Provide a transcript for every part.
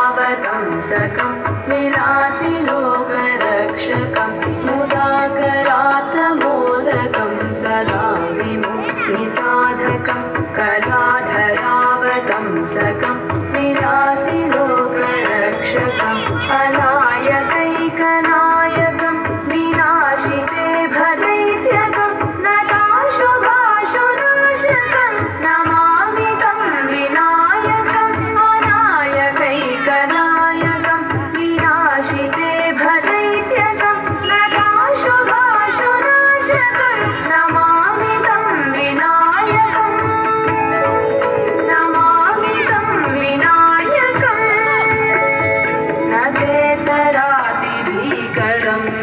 कलाधरावतंसकं विलासिलोकरक्षकं मुदाकरात्मोदकं सदा विमुक्तिसाधकं कलाधरावतंसकं विलासिलोकरक्षकम् अनायकैकनायकं विनाशिते भदैत्यकं नताशुभाशुनाशकं नमामि तं विनायकम् अनायकैकनायकं विनाशिते भदैत्यकं नताशुभाशुनाशकं नमामि तं विनायकम् नमामि तं विनायकम् न तेतरातिभीकरं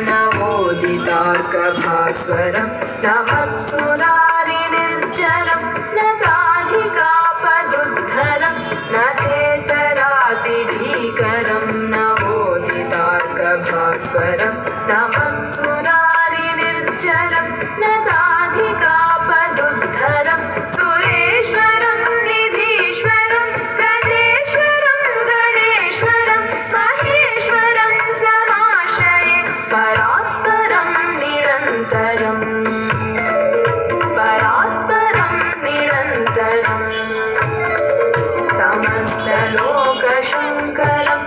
नवोदितार्कभास्वरं न मत्सुरारिनिर्जरं न दाधिकापदुद्धरं न तेतरातिभीकरं नवोदितार्कभास्वरं न मत्सुरारिनिर्जरं न दाधिकापदुद्धरं सुरेश्वरं निधीश्वरं गजेश्वरं गणेश्वरं महेश्वरं समाश्रये परात्परं निरन्तरम् परात्परं निरन्तरम् समस्तलोकशङ्करं